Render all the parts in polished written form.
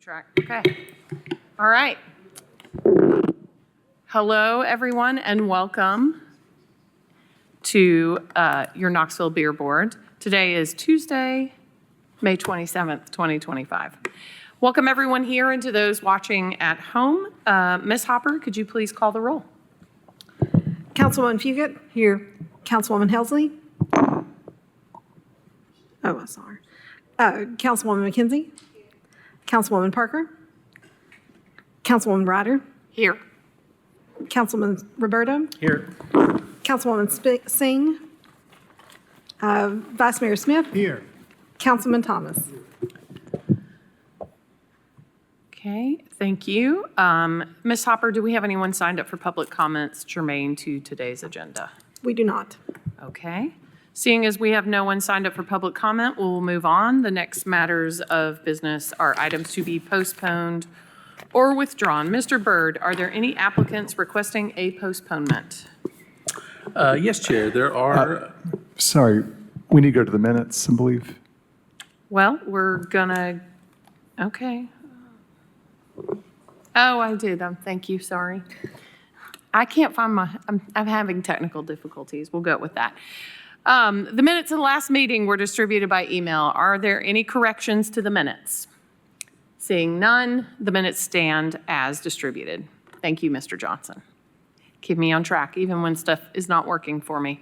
track. Okay. All right. Hello, everyone, and welcome to your Knoxville Beer Board. Today is Tuesday, May 27th, 2025. Welcome, everyone here, and to those watching at home. Ms. Hopper, could you please call the roll? Councilwoman Fugit? Here. Councilwoman Helsley? Oh, sorry. Councilwoman McKenzie? Councilwoman Parker? Councilwoman Ryder? Here. Councilman Roberto? Here. Councilwoman Singh? Vice Mayor Smith? Here. Councilman Thomas? Okay, thank you. Ms. Hopper, do we have anyone signed up for public comments germane to today's agenda? We do not. Okay. Seeing as we have no one signed up for public comment, we'll move on. The next matters of business are items to be postponed or withdrawn. Mr. Brd, are there any applicants requesting a postponement? Yes, Chair, there are. Sorry, we need to go to the minutes, I believe. Well, we're gonna, okay. Oh, I did. Thank you, sorry. I can't find I'm having technical difficulties. We'll go with that. The minutes of the last meeting were distributed by email. Are there any corrections to the minutes? Seeing none, the minutes stand as distributed. Thank you, Mr. Johnson. Keep me on track, even when stuff is not working for me.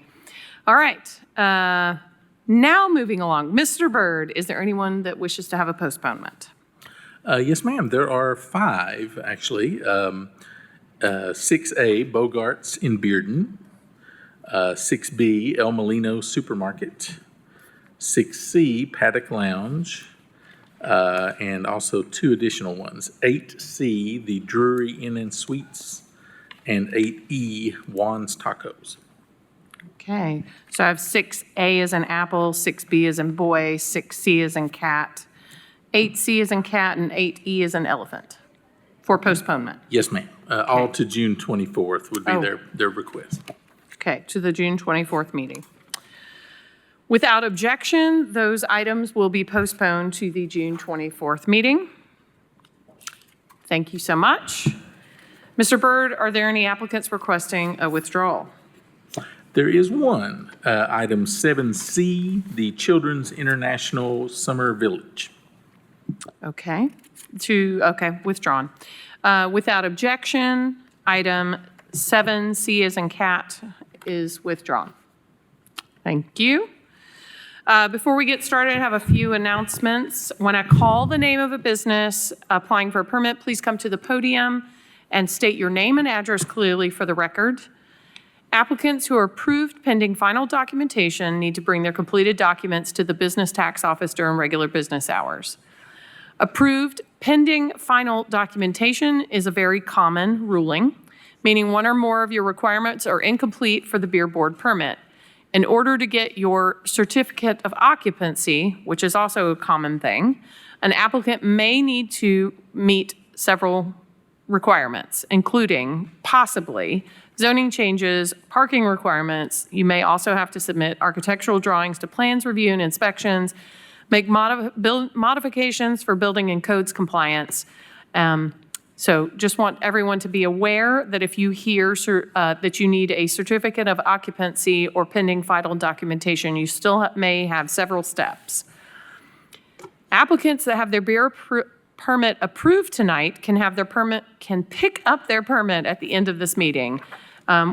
All right, now moving along. Mr. Brd, is there anyone that wishes to have a postponement? Yes, ma'am, there are 5, actually. 6A, Bogarts in Bearden. 6B, El Molino Supermarket. 6C, Paddock Lounge. And also 2 additional ones. 8C, the Drury Inn and Suites. And 8E, Juan's Tacos. Okay, so I have 6A as in apple, 6B as in boy, 6C as in cat, 8C as in cat, and 8E as in elephant for postponement. Yes, ma'am. All to June 24th would be their request. Okay, to the June 24th meeting. Without objection, those items will be postponed to the June 24th meeting. Thank you so much. Mr. Brd, are there any applicants requesting a withdrawal? There is one, item 7C, the Children's International Summer Village. Okay, withdrawn. Without objection, item 7C as in cat is withdrawn. Thank you. Before we get started, I have a few announcements. When I call the name of a business applying for a permit, please come to the podium and state your name and address clearly for the record. Applicants who are approved pending final documentation need to bring their completed documents to the business tax office during regular business hours. Approved pending final documentation is a very common ruling, meaning one or more of your requirements are incomplete for the beer board permit. In order to get your certificate of occupancy, which is also a common thing, an applicant may need to meet several requirements, including possibly zoning changes, parking requirements. You may also have to submit architectural drawings to plans review and inspections, make modifications for building and codes compliance. So just want everyone to be aware that if you hear that you need a certificate of occupancy or pending final documentation, you still may have several steps. Applicants that have their beer permit approved tonight can pick up their permit at the end of this meeting.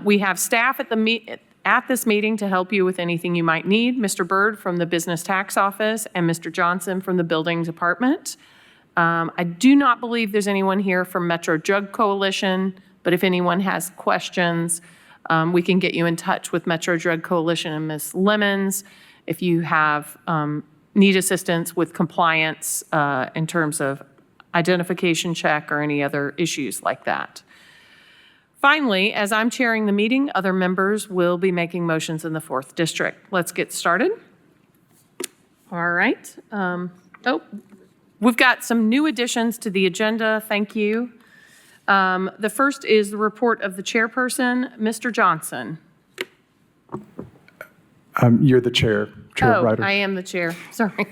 We have staff at this meeting to help you with anything you might need. Mr. Brd from the Business Tax Office and Mr. Johnson from the Building Department. I do not believe there's anyone here from Metro Drug Coalition, but if anyone has questions, we can get you in touch with Metro Drug Coalition and Ms. Lemons if you have need assistance with compliance in terms of identification check or any other issues like that. Finally, as I'm chairing the meeting, other members will be making motions in the 4th District. Let's get started. All right. We've got some new additions to the agenda. Thank you. The first is the report of the chairperson, Mr. Johnson. You're the chair, Chair Ryder. I am the chair. Sorry.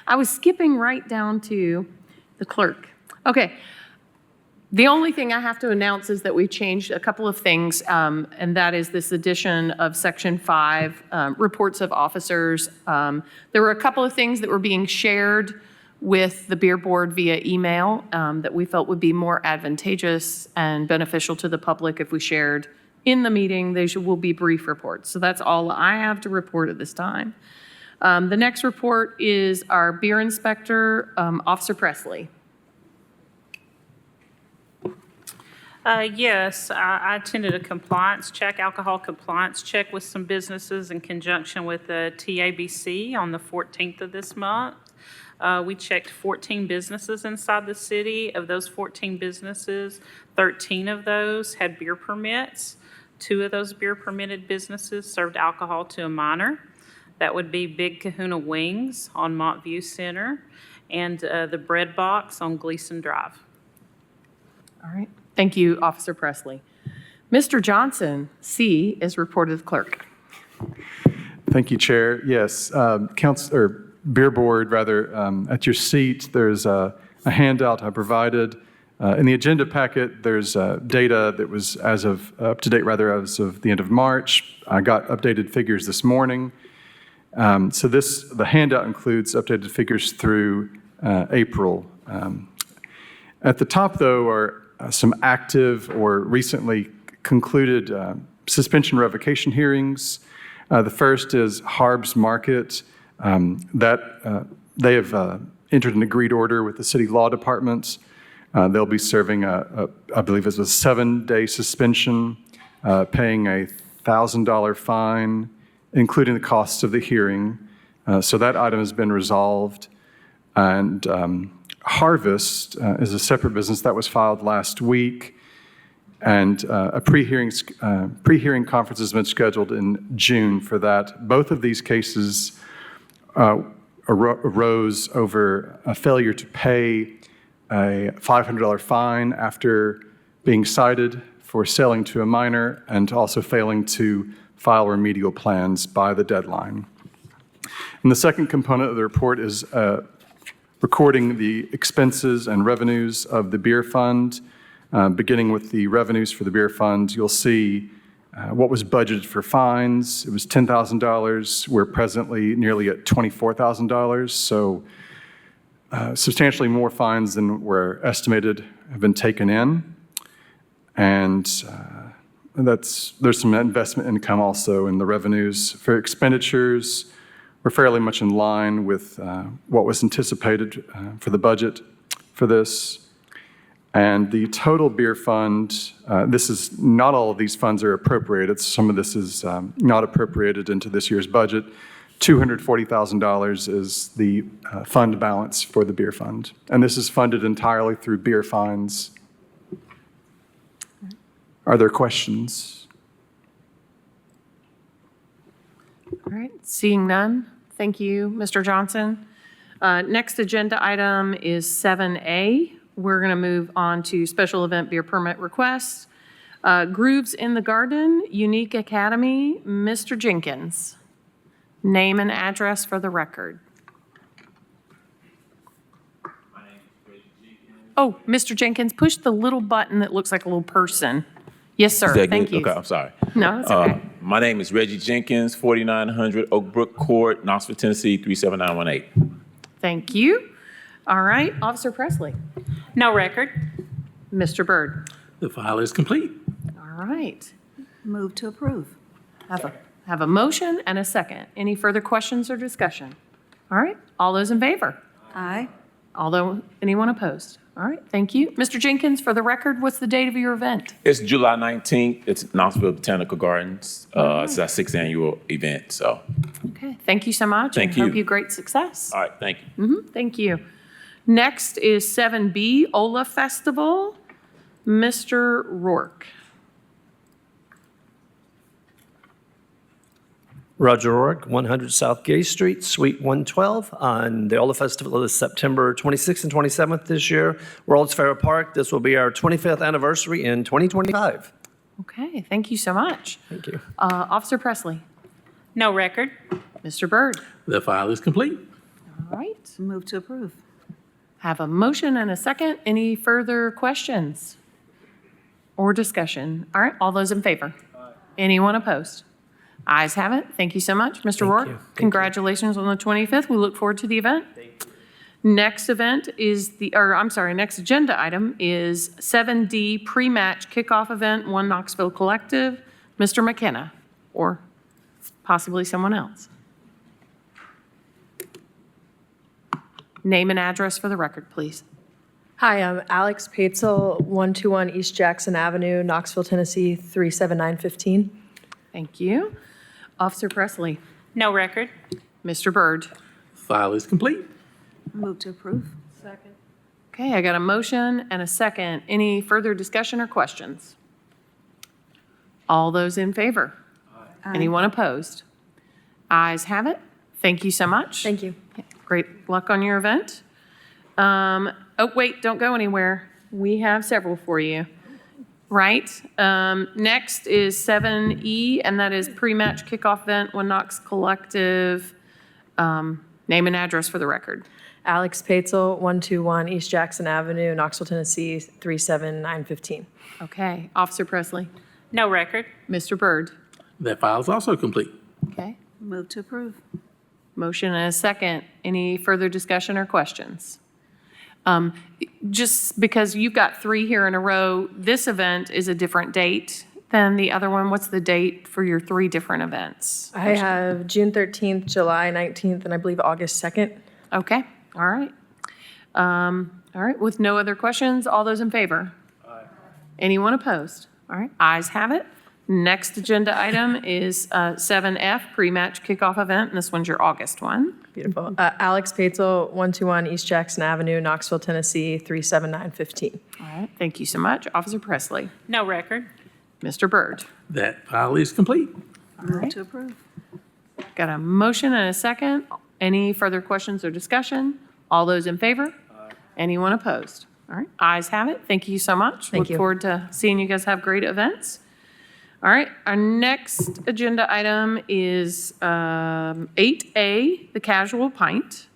I was skipping right down to the clerk. Okay. The only thing I have to announce is that we changed a couple of things, and that is this addition of Section 5, reports of officers. There were a couple of things that were being shared with the beer board via email that we felt would be more advantageous and beneficial to the public if we shared in the meeting. They will be brief reports. So that's all I have to report at this time. The next report is our beer inspector, Officer Presley. Yes, I attended a compliance check, alcohol compliance check with some businesses in conjunction with the TABC on the 14th of this month. We checked 14 businesses inside the city. Of those 14 businesses, 13 of those had beer permits. 2 of those beer permitted businesses served alcohol to a minor. That would be Big Kahuna Wings on Montview Center and the Bread Box on Gleason Drive. All right. Thank you, Officer Presley. Mr. Johnson, C, is reported clerk. Thank you, Chair. Yes, Beer Board, rather, at your seat, there's a handout I provided. In the agenda packet, there's data that was up to date, rather, as of the end of March. I got updated figures this morning. So the handout includes updated figures through April. At the top, though, are some active or recently concluded suspension revocation hearings. The first is Harb's Market. They have entered an agreed order with the city law department. They'll be serving I believe it's a 7-day suspension, paying a $1,000 fine, including the costs of the hearing. So that item has been resolved. And Harvest is a separate business that was filed last week, and a pre-hearing conference has been scheduled in June for that. Both of these cases arose over a failure to pay a $500 fine after being cited for selling to a minor and also failing to file remedial plans by the deadline. And the second component of the report is recording the expenses and revenues of the beer fund. Beginning with the revenues for the beer fund, you'll see what was budgeted for fines. It was $10,000. We're presently nearly at $24,000. So substantially more fines than were estimated have been taken in. And there's some investment income also in the revenues. For expenditures, we're fairly much in line with what was anticipated for the budget for this. And the total beer fund, not all of these funds are appropriated. Some of this is not appropriated into this year's budget. $240,000 is the fund balance for the beer fund. And this is funded entirely through beer fines. Are there questions? All right, seeing none, thank you, Mr. Johnson. Next agenda item is 7A. We're going to move on to special event beer permit requests. Grooves in the Garden, Unique Academy, Mr. Jenkins. Name and address for the record. Oh, Mr. Jenkins, push the little button that looks like a little person. Yes, sir. Is that Thank good? you. Okay, I'm sorry. No, it's okay. My name is Reggie Jenkins, 4900 Oak Brook Court, Knoxville, Tennessee, 37918. Thank you. All right, Officer Presley. No record. Mr. Byrd. The file is complete. All right. Move to approve. Have a motion and a second. Any further questions or discussion? All right, all those in favor? Aye. Anyone opposed? All right, thank you. Mr. Jenkins, for the record, what's the date of your event? It's July 19th. It's Knoxville Botanical Gardens. It's our 6th annual event, so. Okay, thank you so much. Thank and you. Hope you great success. All right, thank you. Thank you. Next is 7B, Ola Festival. Mr. Rourke. Roger Rourke, 100 South Gay Street, Suite 112. On the Ola Festival is September 26th and 27th this year. World's Fair Park. This will be our 25th anniversary in 2025. Okay, thank you so much. Thank you. Officer Presley. No record. Mr. Byrd. The file is complete. All right. Move to approve. Have a motion and a second. Any further questions or discussion? All right, all those in favor? Anyone opposed? Ayes have it. Thank you so much. Mr. Rourke, you. Thank you. congratulations on the 25th. We look forward to the event. Next event is next agenda item is 7D pre-match kickoff event, One Knoxville Collective. Mr. McKenna, or possibly someone else. Name and address for the record, please. Hi, I'm Alex Patzel, 121 East Jackson Avenue, Knoxville, Tennessee, 37915. Thank you. Officer Presley. No record. Mr. Byrd. File is complete. Move to approve. Okay, I got a motion and a second. Any further discussion or questions? All those in favor? Anyone opposed? Ayes have it. Thank you so much. Thank you. Great luck on your event. Oh, wait, don't go anywhere. We have several for you. Right? Next is 7E, and that is pre-match kickoff event, One Knox Collective. Name and address for the record. Alex Patzel, 121 East Jackson Avenue, Knoxville, Tennessee, 37915. Okay, Officer Presley. No record. Mr. Byrd. That file is also complete. Okay. Move to approve. Motion and a second. Any further discussion or questions? Just because you've got 3 here in a row, this event is a different date than the other one. What's the date for your 3 different events? I have June 13th, July 19th, and I believe August 2nd. Okay, all right. All right, with no other questions, all those in favor? Aye. Anyone opposed? All right, ayes have it. Next agenda item is 7F, pre-match kickoff event, and this one's your August one. Beautiful. Alex Patzel, 121 East Jackson Avenue, Knoxville, Tennessee, 37915. All right, thank you so much. Officer Presley. No record. Mr. Byrd. That file is complete. Move to approve. Got a motion and a second. Any further questions or discussion? All those in favor? Anyone opposed? All right, ayes have it. Thank you so much. Thank you. Look forward to seeing you guys have great events. All right, our next agenda item is 8A, the casual pint.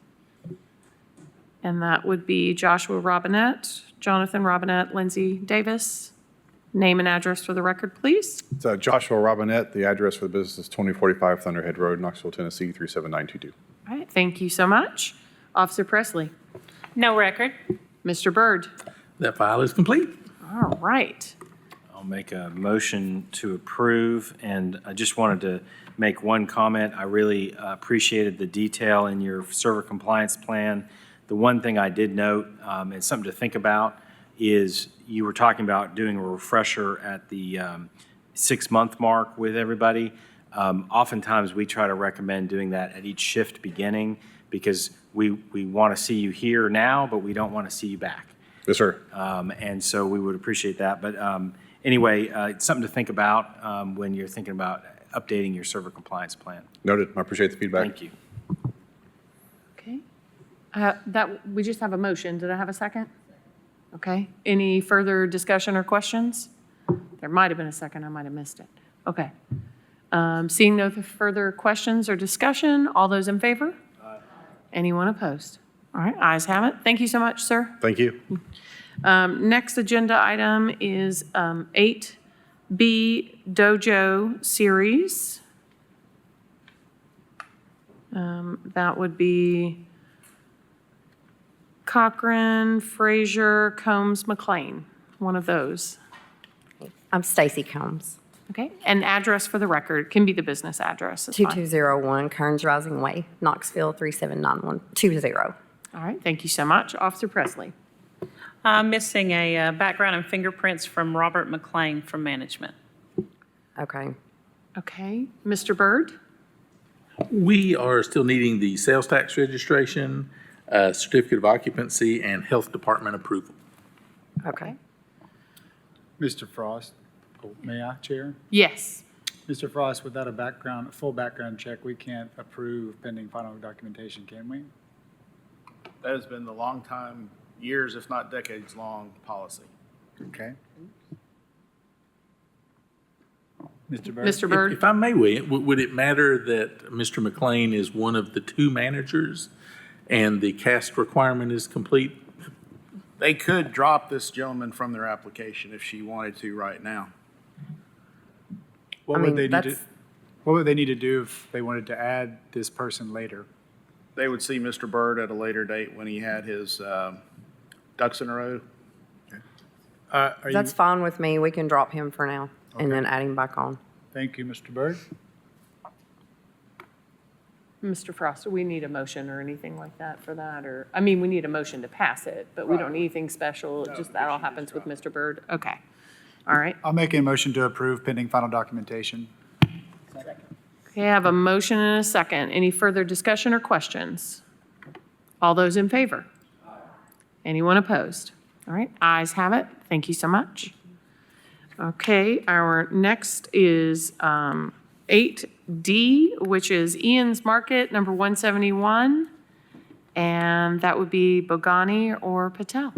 And that would be Joshua Robinette, Jonathan Robinette, Lindsay Davis. Name and address for the record, please. It's Joshua Robinette. The address for the business is 2045 Thunderhead Road, Knoxville, Tennessee, 37922. All right, thank you so much. Officer Presley. No record. Mr. Byrd. That file is complete. All right. I'll make a motion to approve, and I just wanted to make one comment. I really appreciated the detail in your server compliance plan. The one thing I did note, and something to think about, is you were talking about doing a refresher at the 6-month mark with everybody. Oftentimes, we try to recommend doing that at each shift beginning because we want to see you here now, but we don't want to see you back. Yes, sir. And so we would appreciate that. But anyway, it's something to think about when you're thinking about updating your server compliance plan. Noted. I appreciate the feedback. Thank you. Okay. We just have a motion. Did I have a second? Okay. Any further discussion or questions? There might have been a second. I might have missed it. Okay. Seeing no further questions or discussion, all those in favor? Aye. Anyone opposed? All right, ayes have it. Thank you so much, sir. Thank you. Next agenda item is 8B Dojo Series. That would be Cochran, Frazier, Combs, McLean, one of those. I'm Stacy Combs, Okay, and address for the record, can be the business address. It's fine. 2201 Kearns Rising Way, Knoxville, 37920. All right, thank you so much. Officer Presley. Missing a background and fingerprints from Robert McLean from management. Okay. Okay, Mr. Byrd? We are still needing the sales tax registration, certificate of occupancy, and health department approval. Okay. Mr. Frost, may I, Chair? Yes. Mr. Frost, without a full background check, we can't approve pending final documentation, can we? That has been the long time, years, if not decades-long policy. Okay. Mr. Byrd? Mr. Byrd? If I may, would it matter that Mr. McLean is one of the 2 managers and the cast requirement is complete? They could drop this gentleman from their application if she wanted to right now. I mean, What would they need to do if they wanted to add this person later? They would see Mr. Byrd at a later date when he had his ducks in a row. That's fine with me. We can drop him for now and then add him back on. Thank you, Mr. Byrd. Mr. Frost, do we need a motion or anything like that for that? Or, I mean, we need a motion to pass it, but we don't need anything special. Just that all happens with Mr. Byrd? Okay. All right. I'll make a motion to approve pending final documentation. Okay, I have a motion and a second. Any further discussion or questions? All those in favor? Anyone opposed? All right, ayes have it. Thank you so much. Okay, our next is 8D, which is Ian's Market, number 171, and that would be Bogani or Patel.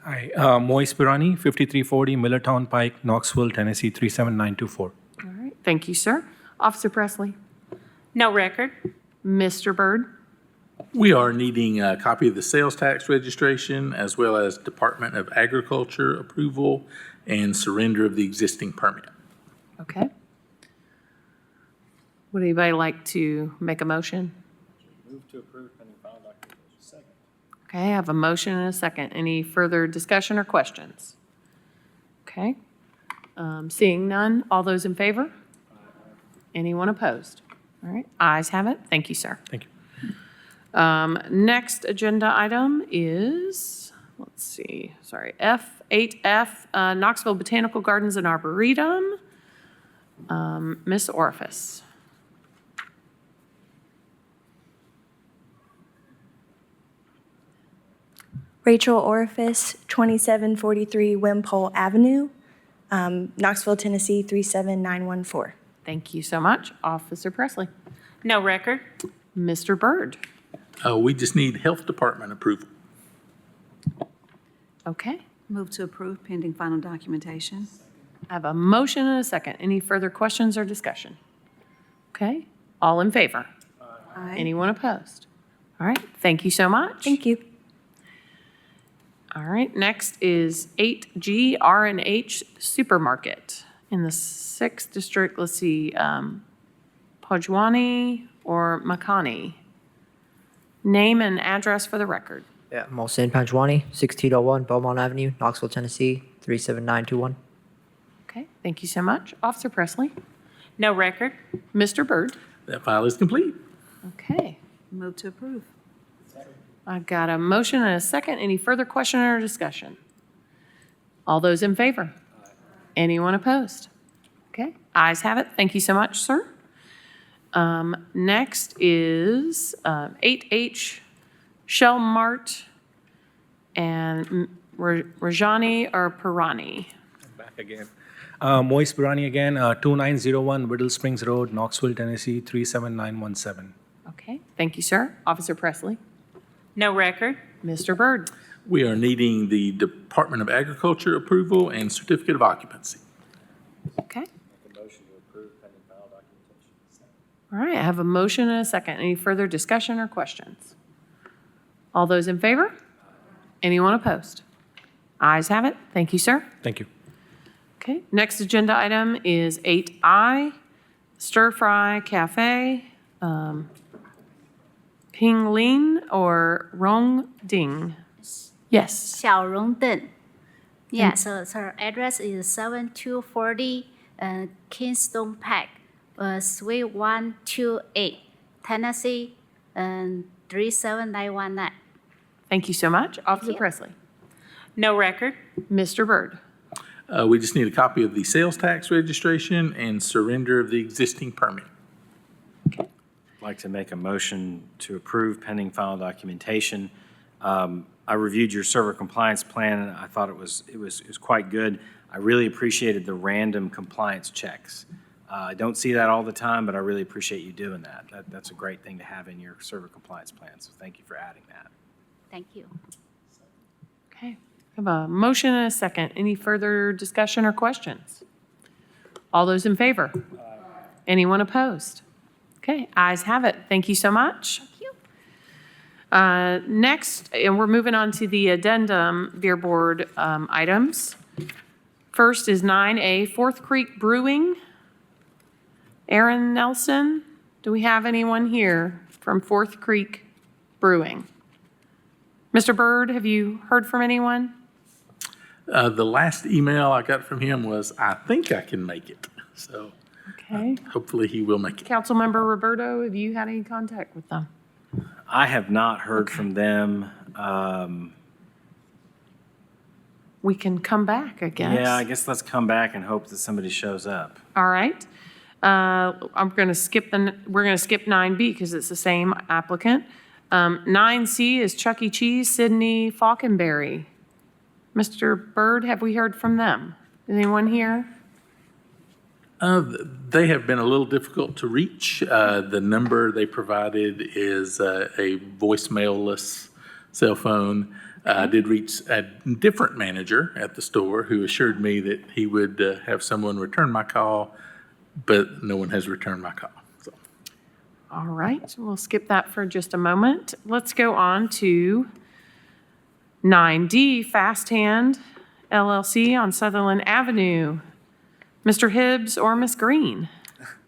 Hi, Moise Pirani, 5340 Millertown Pike, Knoxville, Tennessee, 37924. All right, thank you, sir. Officer Presley. No record. Mr. Byrd. We are needing a copy of the sales tax registration as well as Department of Agriculture approval and surrender of the existing permit. Okay. Would anybody like to make a motion? Move to approve pending final documentation. Second. Okay, I have a motion and a second. Any further discussion or questions? Okay. Seeing none, all those in favor? Anyone opposed? All right, ayes have it. Thank you, sir. Thank you. Next agenda item is, let's see, sorry, F8F, Knoxville Botanical Gardens and Arboretum. Ms. Orifice. Rachel Orifice, 2743 Wimpole Avenue, Knoxville, Tennessee, 37914. Thank you so much. Officer Presley. No record. Mr. Byrd. We just need Health Department approval. Okay. Move to approve pending final documentation. I have a motion and a second. Any further questions or discussion? Okay. All in favor? Aye. Anyone opposed? All right. Thank you so much. Thank you. All right. Next is 8G R&H Supermarket in the 6th District. Let's see, Pojwani or Makani. Name and address for the record. Yeah, Mohsen Panjwani, 1601 Beaumont Avenue, Knoxville, Tennessee, 37921. Okay. Thank you so much. Officer Presley. No record. Mr. Byrd. That file is complete. Okay. Move to approve. I've got a motion and a second. Any further question or discussion? All those in favor? Anyone opposed? Okay, ayes have it. Thank you so much, sir. Next is 8H Shell Mart and Rajani or Pirani. Back again. Moise Pirani again, 2901 Whittle Springs Road, Knoxville, Tennessee, 37917. Okay, thank you, sir. Officer Presley. No record. Mr. Byrd. We are needing the Department of Agriculture approval and certificate of occupancy. Okay. Make a motion to approve pending final documentation. All right, I have a motion and a second. Any further discussion or questions? All those in favor? Anyone opposed? Ayes have it. Thank you, sir. Thank you. Okay, next agenda item is 8I, Stir Fry Cafe, Ping Lin or Rong Ding. Yes. 小荣邓. Yeah, so her address is 7240 Kingston Park, Suite 128, Tennessee, 37919. Thank you so much. Officer Presley. No record. Mr. Byrd. We just need a copy of the sales tax registration and surrender of the existing permit. I'd like to make a motion to approve pending final documentation. I reviewed your server compliance plan, and I thought it was quite good. I really appreciated the random compliance checks. I don't see that all the time, but I really appreciate you doing that. That's a great thing to have in your server compliance plan, so thank you for adding that. Thank you. Okay, I have a motion and a second. Any further discussion or questions? All those in favor? Anyone opposed? Okay, ayes have it. Thank you so much. Thank you. Next, and we're moving on to the addendum beer board items. First is 9A, Fourth Creek Brewing. Aaron Nelson, do we have anyone here from Fourth Creek Brewing? Mr. Byrd, have you heard from anyone? The last email I got from him was, I think I can make it. So Okay. hopefully he will make it. Councilmember Roberto, have you had any contact with them? I have not heard from them. We can come back, I guess. Yeah, I guess let's come back and hope that somebody shows up. All right. We're going to skip 9B because it's the same applicant. 9C is Chuck E. Cheese, Sydney Falconberry. Mr. Byrd, have we heard from them? Anyone here? They have been a little difficult to reach. The number they provided is a voicemail-less cell phone. I did reach a different manager at the store who assured me that he would have someone return my call, but no one has returned my call. So. All right, we'll skip that for just a moment. Let's go on to 9D, Fast Hand LLC on Sutherland Avenue. Mr. Hibbs or Miss Green?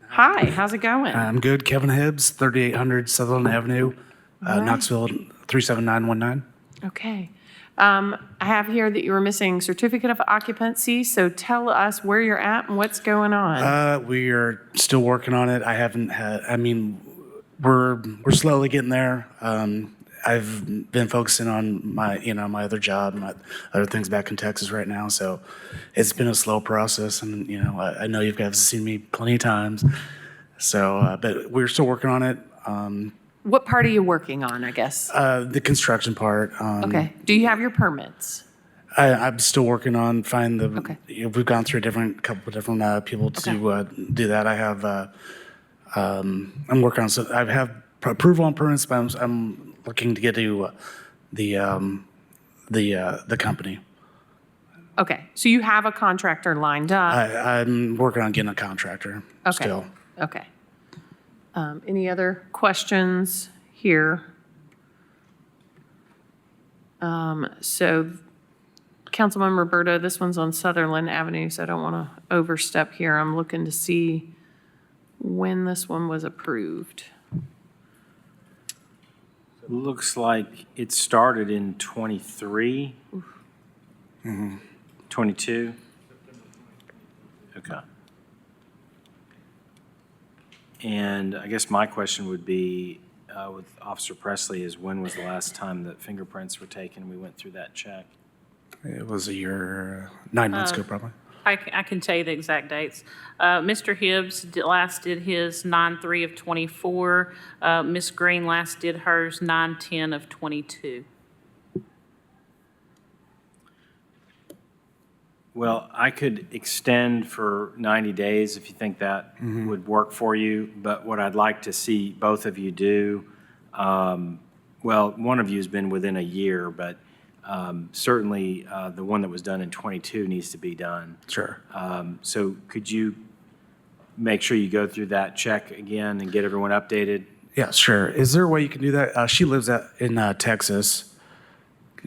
Hi, how's it going? I'm good. Kevin Hibbs, 3800 Sutherland Avenue, All right. Knoxville 37919. Okay. I have here that you were missing certificate of occupancy, so tell us where you're at and what's going on. We are still working on it. I haven't had, we're slowly getting there. I've been focusing on my other job, my other things back in Texas right now. So it's been a slow process, and I know you guys have seen me plenty of times. So, but we're still working on it. What part are you working on, I guess? The construction part. Okay. Do you have your permits? I'm still working on finding the. Okay. We've gone through couple different people to do that. I have. I'm working on. So I have approval on permits, but I'm looking to get to the company. Okay. So you have a contractor lined up? I'm working on getting a contractor still. Okay. Any other questions here? So Councilmember Roberto, this one's on Sutherland Avenue, so I don't want to overstep here. I'm looking to see when this one was approved. Looks like it started in 23. 22? Okay. And I guess my question would be, with Officer Presley, is when was the last time that fingerprints were taken? We went through that check. It was a year, 9 months ago, probably. I can tell you the exact dates. Mr. Hibbs last did his 9/3 of 24. Ms. Green last did hers 9/10 of 22. Well, I could extend for 90 days if you think that would work for you, but what I'd like to see both of you do, well, one of you has been within a year, but certainly the one that was done in 22 needs to be done. Sure. So could you make sure you go through that check again and get everyone updated? Yeah, sure. Is there a way you can do that? She lives in Texas.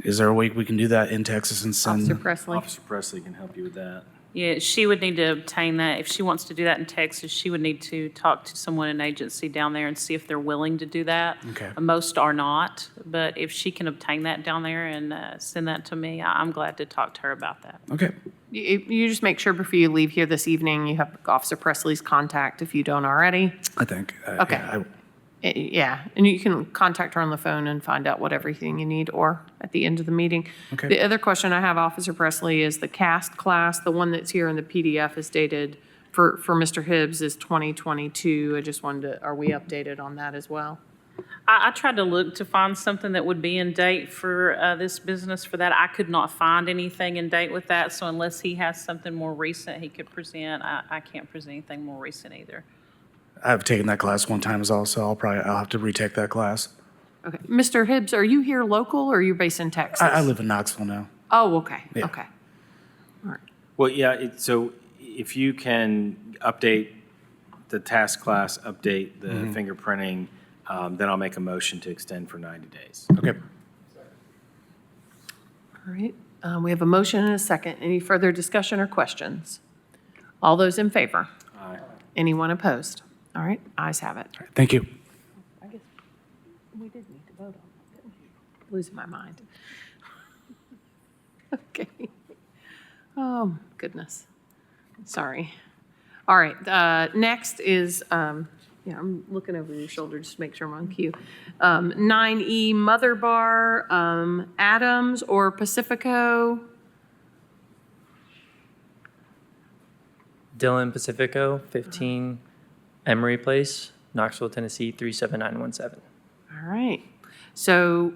Is there a way we can do that in Texas and send? Officer Presley. Officer Presley can help you with that. Yeah, she would need to obtain that. If she wants to do that in Texas, she would need to talk to someone in agency down there and see if they're willing to do that. Okay. Most are not, but if she can obtain that down there and send that to me, I'm glad to talk to her about that. Okay. You just make sure before you leave here this evening, you have Officer Presley's contact if you don't already. I think. Okay. Yeah, and you can contact her on the phone and find out what everything you need, or at the end of the meeting. Okay. The other question I have, Officer Presley, is the cast class, the one that's here in the PDF is dated for Mr. Hibbs is 2022. I just wanted to, are we updated on that as well? I tried to look to find something that would be in date for this business for that. I could not find anything in date with that, so unless he has something more recent he could present, I can't present anything more recent either. I've taken that class one time as well, so I'll have to retake that class. Okay. Mr. Hibbs, are you here local or are you based in Texas? I live in Knoxville now. Oh, okay, Yeah. okay. Well, yeah, so if you can update the task class, update the fingerprinting, then I'll make a motion to extend for 90 days. Okay. All right, we have a motion and a second. Any further discussion or questions? All those in favor? Aye. Anyone opposed? All right, ayes have it. Thank you. I guess we did need to vote on that, didn't we? Losing my mind. Okay. Oh, goodness. Sorry. All right, next is, yeah, I'm looking over your shoulder just to make sure I'm on cue. 9E Mother Bar, Adams or Pacifico? Dylan Pacifico, 15 Emory Place, Knoxville, Tennessee, 37917. All right. So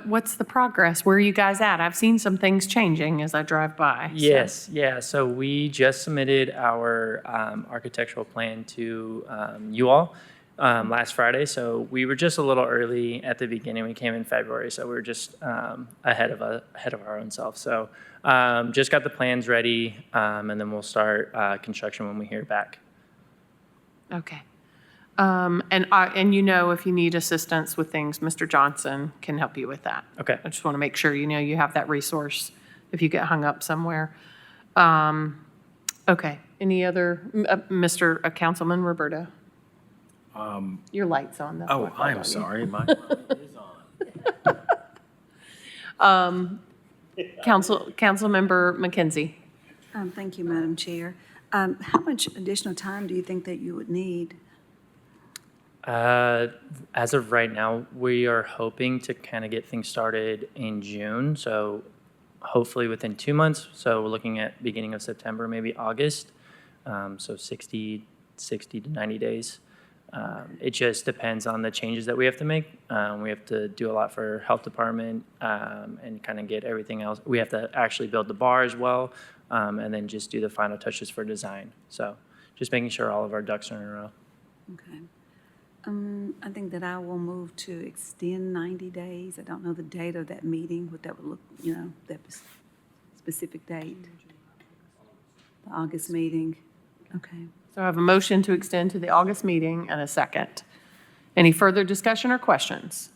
what's the progress? Where are you guys at? I've seen some things changing as I drive by. so- Yes, yeah. So we just submitted our architectural plan to you all last Friday. So we were just a little early at the beginning. We came in February, so we were just ahead of our own self. So just got the plans ready, and then we'll start construction when we hear back. Okay. And you know, if you need assistance with things, Mr. Johnson can help you with that. Okay. I just want to make sure you know you have that resource if you get hung up somewhere. Okay. Any other, Mr. Councilman Roberta? Your light's on. That's Oh, my fault, I'm don't you? sorry. My light is on. Councilmember McKenzie. Thank you, Madam Chair. How much additional time do you think that you would need? As of right now, we are hoping to kind of get things started in June. So hopefully within 2 months. So we're looking at beginning of September, maybe August. So 60 to 90 days. It just depends on the changes that we have to make. We have to do a lot for health department and kind of get everything else. We have to actually build the bar as well, and then just do the final touches for design. So just making sure all of our ducks are in a row. Okay. I think that I will move to extend 90 days. I don't know the date of that meeting, what that would look, you know, that specific date. The August meeting. Okay. So I have a motion to extend to the August meeting and a second. Any further discussion or questions?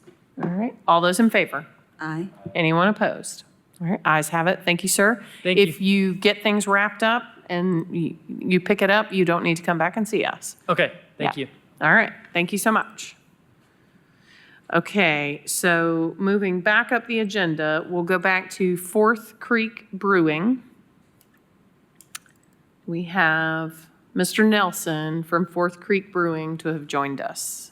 All right, all those in favor? Aye. Anyone opposed? All right, ayes have it. Thank you, sir. Thank you. If you get things wrapped up and you pick it up, you don't need to come back and see us. Okay, thank Yeah. you. All right, thank you so much. Okay, so moving back up the agenda, we'll go back to Fourth Creek Brewing. We have Mr. Nelson from Fourth Creek Brewing to have joined us.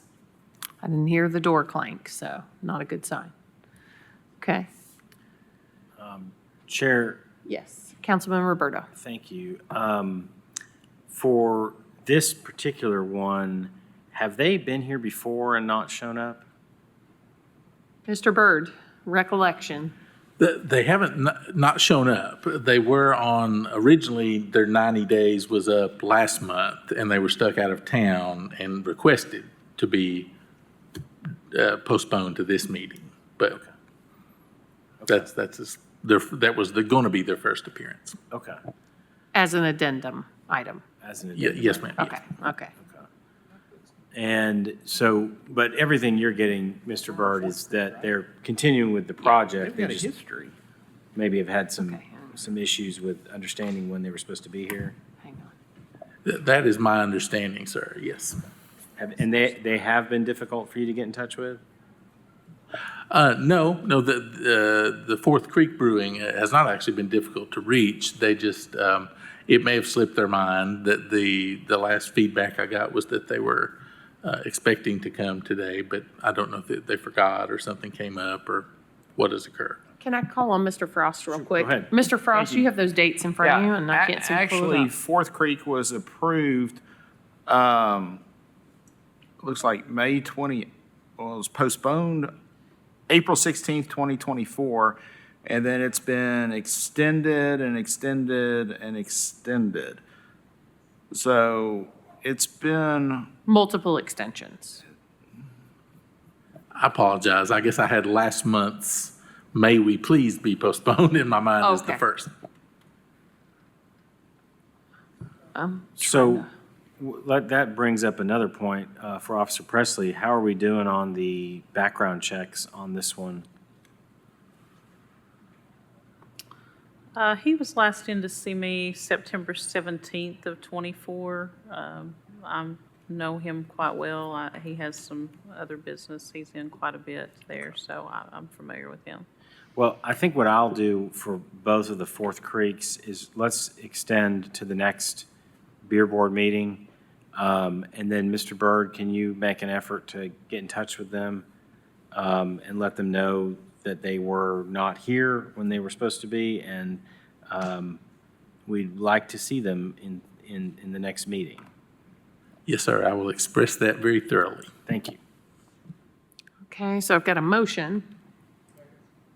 I didn't hear the door clank, so not a good sign. Okay, Chair, yes, Councilman Roberto. thank you. For this particular one, have they been here before and not shown up? Mr. Byrd, recollection. They haven't not shown up. They were on, originally, their 90 days was up last month, and they were stuck out of town and requested to be postponed to this meeting. But that was going to be their first appearance. Okay. As an addendum item. As an Yes, ma'am. Okay, okay. And so, but everything you're getting, Mr. Byrd, is that they're continuing with the project. They've got They a just history. maybe have had some Okay. issues with understanding when they were supposed to be here. Hang on. That is my understanding, sir, yes. And they have been difficult for you to get in touch with? No, the Fourth Creek Brewing has not actually been difficult to reach. They just, it may have slipped their mind that the last feedback I got was that they were expecting to come today, but I don't know if they forgot or something came up or what has occurred. Can I call on Mr. Frost real quick? Go ahead. Mr. Frost, you have those dates in front of you, and I can't seem to pull it Actually, up. Fourth Creek was approved, looks like May 20, well, it was postponed April 16th, 2024, and then it's been extended and extended and extended. So it's been, Multiple extensions. I apologize. I guess I had last month's May we please be postponed in my mind as the Okay. first. So That brings up another point for Officer Presley. How are we doing on the background checks on this one? He was last in to see me September 17th of '24. I know him quite well. He has some other business. He's in quite a bit there, so I'm familiar with him. Well, I think what I'll do for both of the Fourth Creeks is let's extend to the next beer board meeting. And then, Mr. Byrd, can you make an effort to get in touch with them and let them know that they were not here when they were supposed to be, and we'd like to see them in the next meeting. Yes, sir. I will express that very thoroughly. Thank you. Okay, so I've got a motion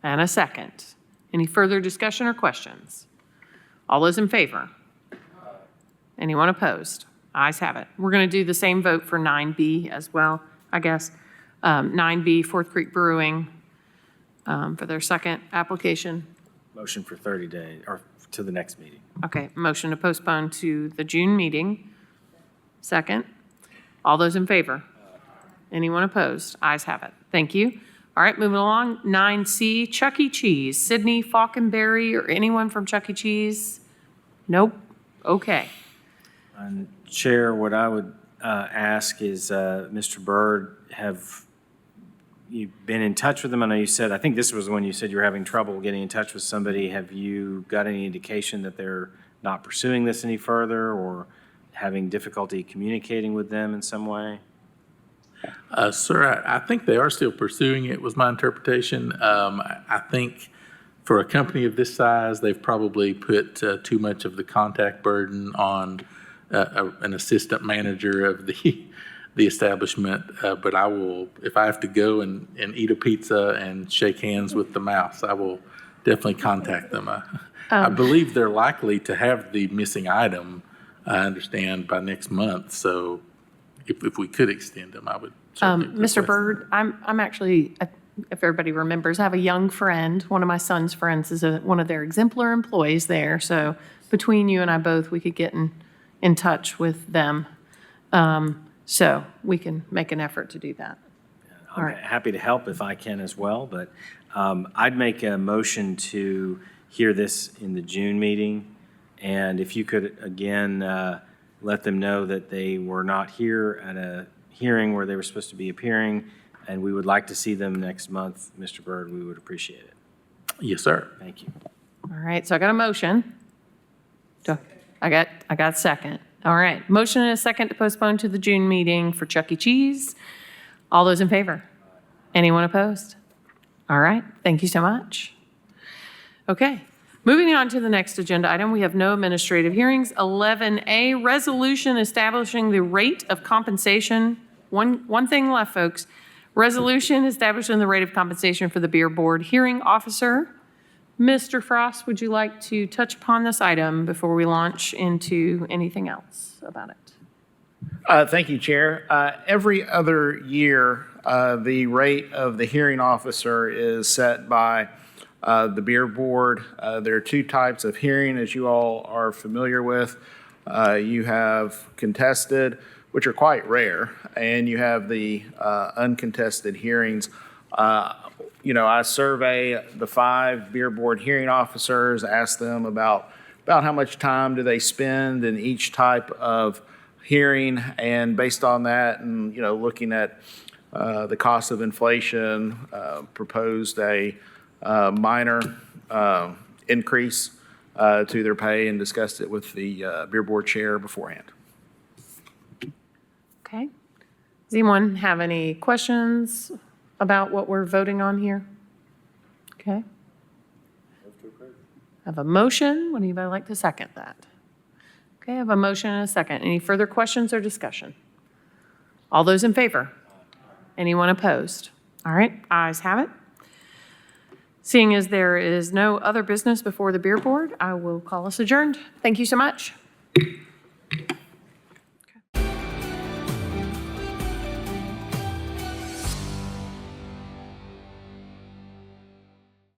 and a second. Any further discussion or questions? All those in favor? Anyone opposed? Ayes have it. We're going to do the same vote for 9B as well, I guess. 9B, Fourth Creek Brewing, for their second application. Motion for 30 days, or to the next meeting. Okay, motion to postpone to the June meeting. Second. All those in favor? Anyone opposed? Ayes have it. Thank you. All right, moving along. 9C, Chuck E. Cheese. Sydney Falconberry or anyone from Chuck E. Cheese? Nope. Okay. And Chair, what I would ask is, Mr. Byrd, have you been in touch with them? I know you said, I think this was when you said you were having trouble getting in touch with somebody. Have you got any indication that they're not pursuing this any further or having difficulty communicating with them in some way? Sir, I think they are still pursuing it, was my interpretation. I think for a company of this size, they've probably put too much of the contact burden on an assistant manager of the establishment. But I will, if I have to go and eat a pizza and shake hands with the mouse, I will definitely contact them. I believe they're likely to have the missing item, I understand, by next month. So if we could extend them, I would certainly Mr. request Byrd, I'm actually, if everybody remembers, I have a young friend. One of my son's friends is one of their exemplar employees there. So between you and I both, we could get in touch with them. So we can make an effort to do that. All I'm right. happy to help if I can as well, but I'd make a motion to hear this in the June meeting. And if you could, again, let them know that they were not here at a hearing where they were supposed to be appearing, and we would like to see them next month, Mr. Byrd, we would appreciate it. Yes, sir. Thank you. All right, so I got a motion. I got a second. All right, motion and a second to postpone to the June meeting for Chuck E. Cheese. All those in favor? Anyone opposed? All right, thank you so much. Okay, moving on to the next agenda item, we have no administrative hearings. 11A, resolution establishing the rate of compensation. One thing left, folks. Resolution establishing the rate of compensation for the beer board hearing officer. Mr. Frost, would you like to touch upon this item before we launch into anything else about it? Thank you, Chair. Every other year, the rate of the hearing officer is set by the beer board. There are two types of hearing, as you all are familiar with. You have contested, which are quite rare, and you have the uncontested hearings. I survey the 5 beer board hearing officers, ask them about how much time do they spend in each type of hearing, and based on that, and looking at the cost of inflation, proposed a minor increase to their pay and discussed it with the beer board chair beforehand. Okay. Does anyone have any questions about what we're voting on here? Okay. I have a motion. Would anybody like to second that? Okay, I have a motion and a second. Any further questions or discussion? All those in favor? Anyone opposed? All right, ayes have it. Seeing as there is no other business before the beer board, I will call us adjourned. Thank you so much.